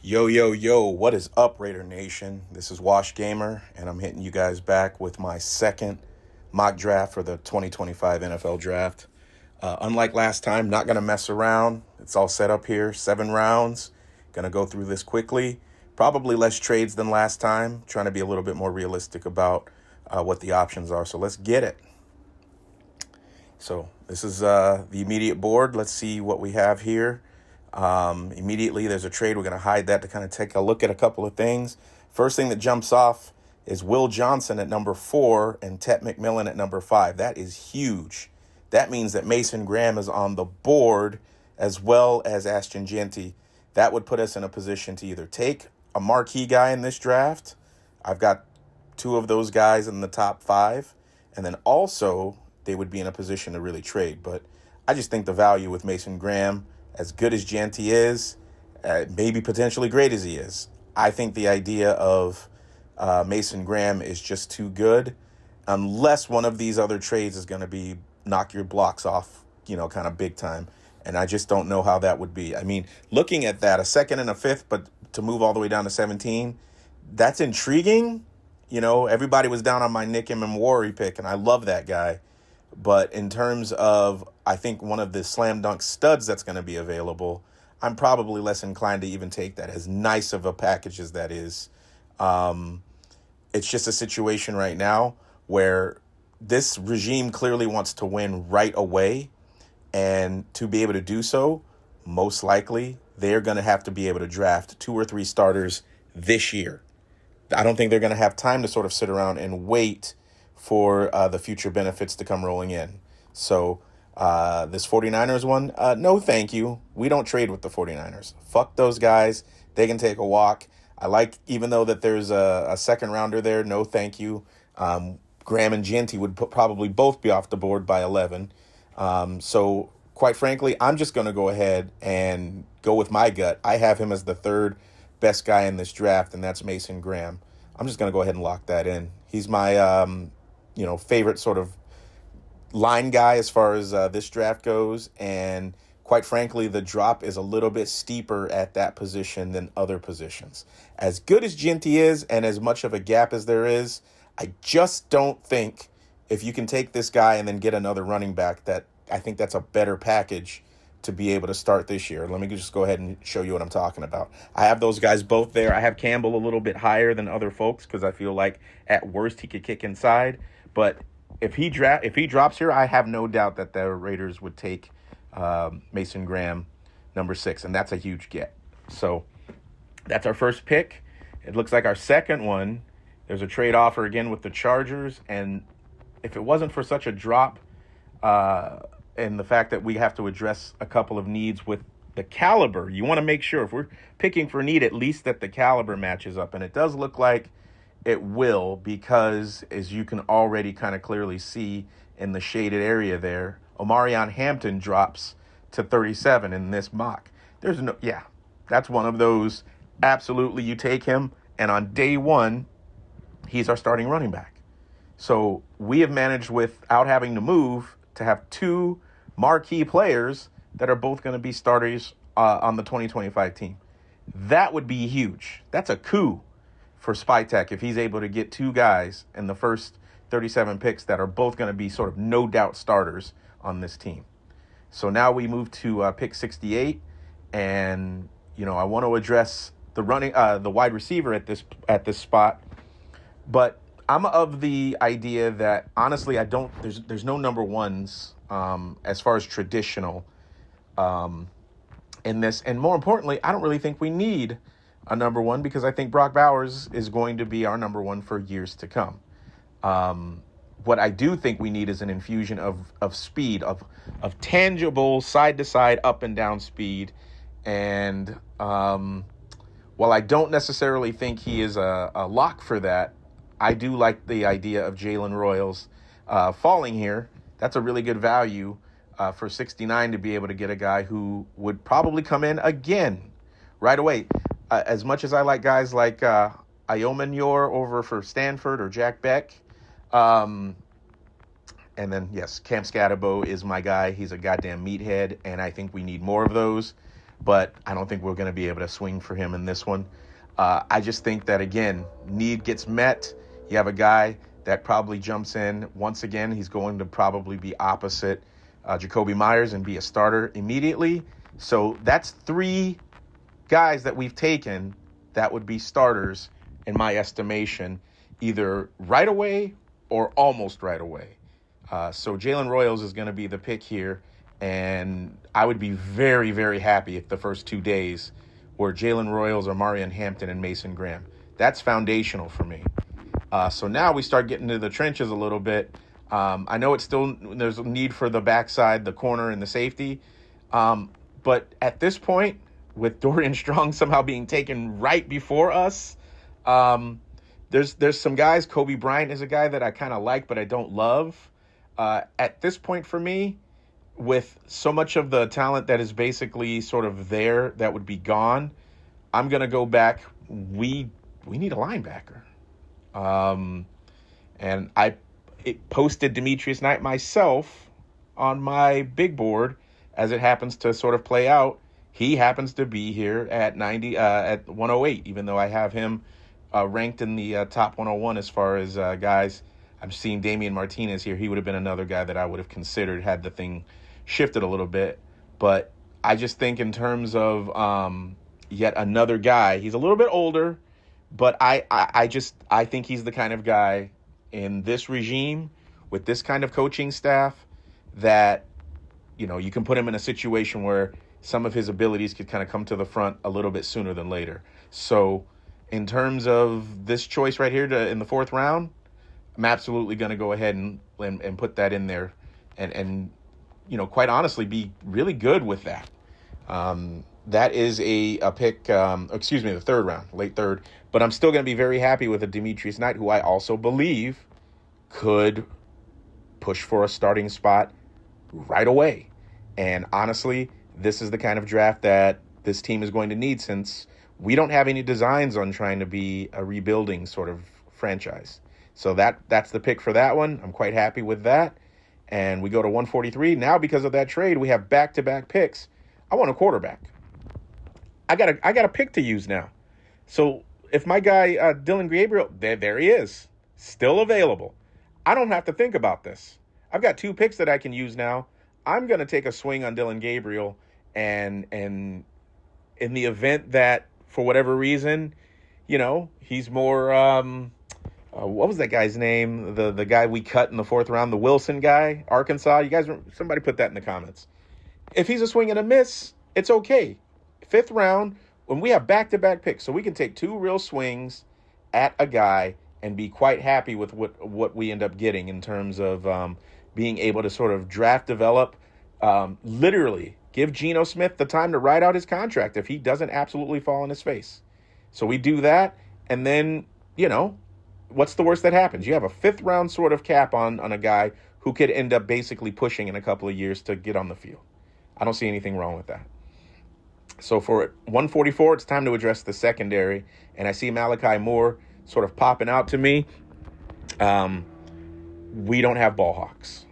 Yo, yo, yo, what is up, Raider Nation? This is Wash Gamer, and I'm hitting you guys back with my second mock draft for the 2025 NFL Draft. Unlike last time, not going to mess around. It's all set up here, 7 rounds. Going to go through this quickly. Probably less trades than last time, trying to be a little bit more realistic about what the options are. So let's get it. So this is the immediate board. Let's see what we have here. Immediately, there's a trade. We're going to hide that to kind of take a look at a couple of things. First thing that jumps off is Will Johnson at number 4 and Tet McMillan at number 5. That is huge. That means that Mason Graham is on the board as well as Ashton Jeanty. That would put us in a position to either take a marquee guy in this draft. I've got 2 of those guys in the top 5. And then also, they would be in a position to really trade. But I just think the value with Mason Graham, as good as Jeanty is, maybe potentially great as he is, I think the idea of Mason Graham is just too good, unless one of these other trades is going to be knock your blocks off, kind of big time. And I just don't know how that would be. I mean, looking at that, a 2nd and a 5th, but to move all the way down to 17, that's intriguing. Everybody was down on my Nick Imamwari pick, and I love that guy. But in terms of, I think, one of the slam dunk studs that's going to be available, I'm probably less inclined to even take that, as nice of a package as that is. It's just a situation right now where this regime clearly wants to win right away. And to be able to do so, most likely, they're going to have to be able to draft 2 or 3 starters this year. I don't think they're going to have time to sort of sit around and wait for the future benefits to come rolling in. So this 49ers one, no thank you. We don't trade with the 49ers. Fuck those guys. They can take a walk. I like, even though that there's a second rounder there, no thank you. Graham and Jeanty would probably both be off the board by 11. So quite frankly, I'm just going to go ahead and go with my gut. I have him as the 3rd best guy in this draft, and that's Mason Graham. I'm just going to go ahead and lock that in. He's my favorite sort of line guy as far as this draft goes. And quite frankly, the drop is a little bit steeper at that position than other positions. As good as Jeanty is and as much of a gap as there is, I just don't think if you can take this guy and then get another running back, that I think that's a better package to be able to start this year. Let me just go ahead and show you what I'm talking about. I have those guys both there. I have Campbell a little bit higher than other folks because I feel like at worst he could kick inside. But if he drops here, I have no doubt that the Raiders would take Mason Graham, number 6, and that's a huge get. So that's our first pick. It looks like our second one, there's a trade offer again with the Chargers, and if it wasn't for such a drop and the fact that we have to address a couple of needs with the caliber, you want to make sure if we're picking for need, at least that the caliber matches up. And it does look like it will, because as you can already kind of clearly see in the shaded area there, Omarion Hampton drops to 37 in this mock. That's one of those, absolutely you take him, and on day 1, he's our starting running back. So we have managed, without having to move, to have 2 marquee players that are both going to be starters on the 2025 team. That would be huge. That's a coup for Spytek if he's able to get 2 guys in the first 37 picks that are both going to be sort of no doubt starters on this team. So now we move to pick 68, and I want to address the wide receiver at this spot, but I'm of the idea that, honestly, there's no number ones as far as traditional in this. And more importantly, I don't really think we need a number 1, because I think Brock Bowers is going to be our number 1 for years to come. What I do think we need is an infusion of speed, of tangible side-to-side, up and down speed. And while I don't necessarily think he is a lock for that, I do like the idea of Jalen Royals falling here. That's a really good value for 69 to be able to get a guy who would probably come in again right away. As much as I like guys like Iomenyor over for Stanford or Jack Beck, and then, yes, Cam Scatterbo is my guy. He's a goddamn meathead, and I think we need more of those. but I don't think we're going to be able to swing for him in this one. I just think that, again, need gets met. You have a guy that probably jumps in. Once again, he's going to probably be opposite Jacoby Myers and be a starter immediately. So that's 3 guys that we've taken that would be starters, in my estimation, either right away or almost right away. So Jalen Royals is going to be the pick here, and I would be very, very happy if the first 2 days were Jalen Royals or Marion Hampton and Mason Graham. That's foundational for me. So now we start getting into the trenches a little bit. I know there's a need for the backside, the corner, and the safety. But at this point, with Dorian Strong somehow being taken right before us, there's some guys. Kobe Bryant is a guy that I kind of like, but I don't love. At this point for me, with so much of the talent that is basically sort of there that would be gone, I'm going to go back. We need a linebacker. And I posted Demetrius Knight myself on my big board as it happens to sort of play out. He happens to be here at 108, even though I have him ranked in the top 101 as far as guys. I'm seeing Damian Martinez here. He would have been another guy that I would have considered had the thing shifted a little bit. But I just think in terms of yet another guy, he's a little bit older, but I think he's the kind of guy in this regime with this kind of coaching staff that, you can put him in a situation where some of his abilities could kind of come to the front a little bit sooner than later. So in terms of this choice right here in the 4th round, I'm absolutely going to go ahead and put that in there and quite honestly, be really good with that. That is a pick, the 3rd round, late 3rd. But I'm still going to be very happy with a Demetrius Knight, who I also believe could push for a starting spot right away. And honestly, this is the kind of draft that this team is going to need, since we don't have any designs on trying to be a rebuilding sort of franchise. So that's the pick for that one. I'm quite happy with that. And we go to 143. Now, because of that trade, we have back-to-back picks. I want a quarterback. I got a pick to use now. So if my guy Dylan Gabriel, there he is, still available. I don't have to think about this. I've got 2 picks that I can use now. I'm going to take a swing on Dylan Gabriel, and in the event that for whatever reason, he's more what was that guy's name? The guy we cut in the 4th round, the Wilson guy, Arkansas. You guys, somebody put that in the comments. If he's a swing and a miss, it's okay. 5th round, when we have back-to-back picks, so we can take 2 real swings at a guy and be quite happy with what we end up getting in terms of being able to sort of draft, develop, literally give Geno Smith the time to ride out his contract if he doesn't absolutely fall on his face. So we do that, and then, what's the worst that happens? You have a 5th round sort of cap on a guy who could end up basically pushing in a couple of years to get on the field. I don't see anything wrong with that. So for 144, it's time to address the secondary, and I see Malachi Moore sort of popping out to me. We don't have ball hawks.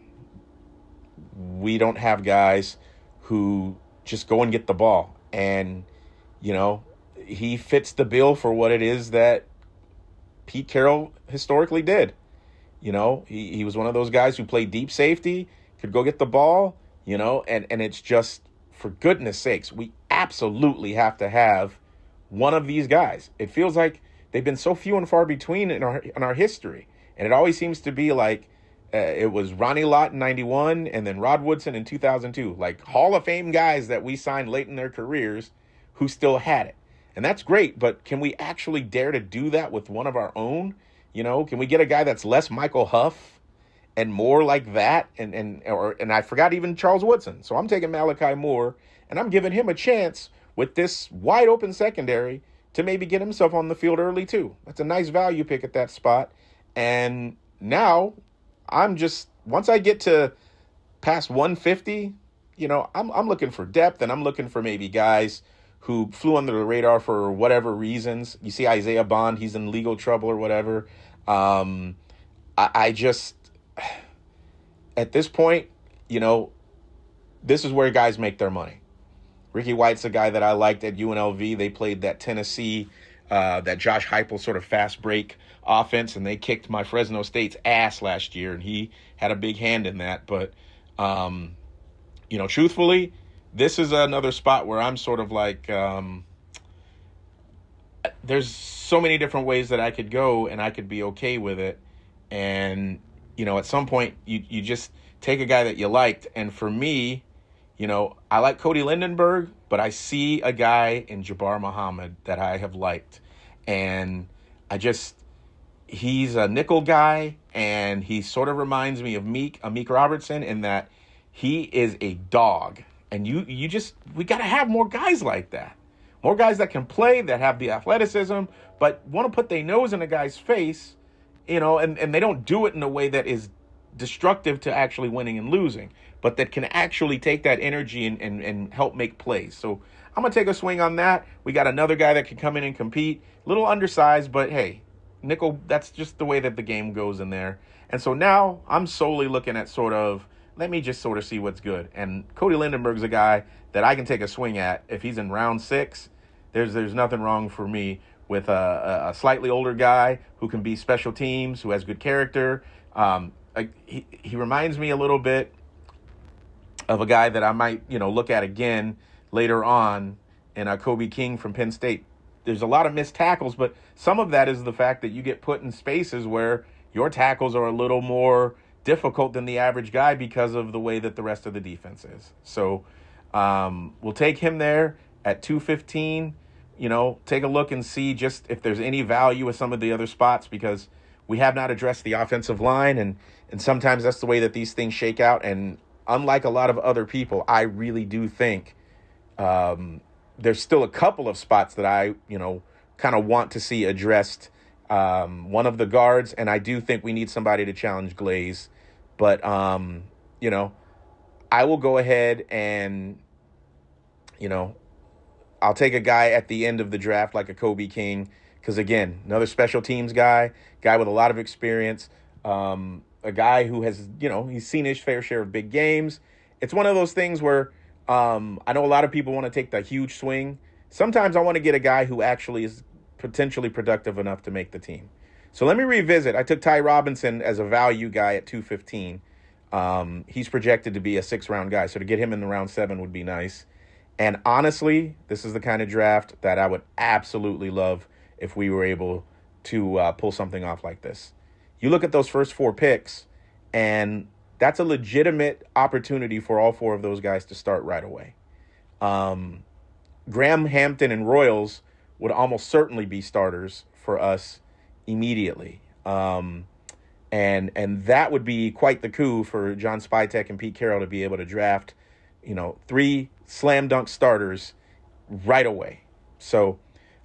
We don't have guys who just go and get the ball. And, he fits the bill for what it is that Pete Carroll historically did. He was one of those guys who played deep safety, could go get the ball, and it's just, for goodness sakes, we absolutely have to have one of these guys. It feels like they've been so few and far between in our history. And it always seems to be like it was Ronnie Lott in 91 and then Rod Woodson in 2002, like Hall of Fame guys that we signed late in their careers who still had it. And that's great, but can we actually dare to do that with one of our own? Can we get a guy that's less Michael Huff and more like that? And I forgot even Charles Woodson. So I'm taking Malachi Moore, and I'm giving him a chance with this wide open secondary to maybe get himself on the field early too. That's a nice value pick at that spot. And now once I get to past 150, I'm looking for depth, and I'm looking for maybe guys who flew under the radar for whatever reasons. You see Isaiah Bond, he's in legal trouble or whatever. I just, at this point, this is where guys make their money. Ricky White's a guy that I liked at UNLV. They played that Tennessee, that Josh Heupel sort of fast break offense, and they kicked my Fresno State's ass last year, and he had a big hand in that. But, truthfully, this is another spot where I'm sort of like, there's so many different ways that I could go, and I could be okay with it. And, at some point, you just take a guy that you liked. And for me, I like Cody Lindenberg, but I see a guy in Jabbar Muhammad that I have liked. And he's a nickel guy, and he sort of reminds me of Meek Robertson in that he is a dog. And we got to have more guys like that. More guys that can play, that have the athleticism, but want to put their nose in a guy's face, and they don't do it in a way that is destructive to actually winning and losing, but that can actually take that energy and help make plays. So I'm going to take a swing on that. We got another guy that can come in and compete. A little undersized, but hey, nickel, that's just the way that the game goes in there. And so now I'm solely looking at let me just sort of see what's good. And Cody Lindenberg's a guy that I can take a swing at. If he's in round 6, there's nothing wrong for me with a slightly older guy who can be special teams, who has good character. He reminds me a little bit of a guy that I might, look at again later on in Kobe King from Penn State. There's a lot of missed tackles, but some of that is the fact that you get put in spaces where your tackles are a little more difficult than the average guy because of the way that the rest of the defense is. So we'll take him there at 215. Take a look and see just if there's any value with some of the other spots, because we have not addressed the offensive line, and sometimes that's the way that these things shake out. And unlike a lot of other people, I really do think there's still a couple of spots that I, kind of want to see addressed. One of the guards, and I do think we need somebody to challenge Glaze. But, I will go ahead and, I'll take a guy at the end of the draft like a Kobe King, because, again, another special teams guy with a lot of experience, a guy who has, he's seen his fair share of big games. It's one of those things where I know a lot of people want to take the huge swing. Sometimes I want to get a guy who actually is potentially productive enough to make the team. So let me revisit. I took Ty Robinson as a value guy at 215. He's projected to be a 6-round guy, so to get him in the round 7 would be nice. And honestly, this is the kind of draft that I would absolutely love if we were able to pull something off like this. You look at those first 4 picks, and that's a legitimate opportunity for all 4 of those guys to start right away. Graham, Hampton, and Royals would almost certainly be starters for us immediately. And that would be quite the coup for John Spytek and Pete Carroll to be able to draft, 3 slam dunk starters right away. So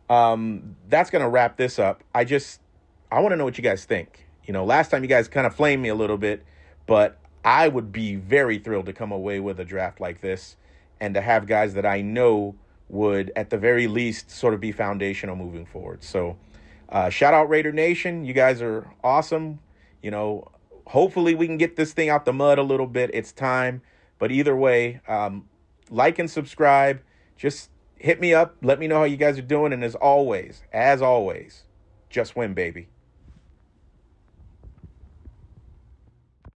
that's going to wrap this up. I want to know what you guys think. Last time you guys kind of flamed me a little bit, but I would be very thrilled to come away with a draft like this and to have guys that I know would, at the very least, sort of be foundational moving forward. So shout out Raider Nation. You guys are awesome. Hopefully we can get this thing out the mud a little bit. It's time. But either way, like and subscribe. Just hit me up. Let me know how you guys are doing. And as always, just win, baby.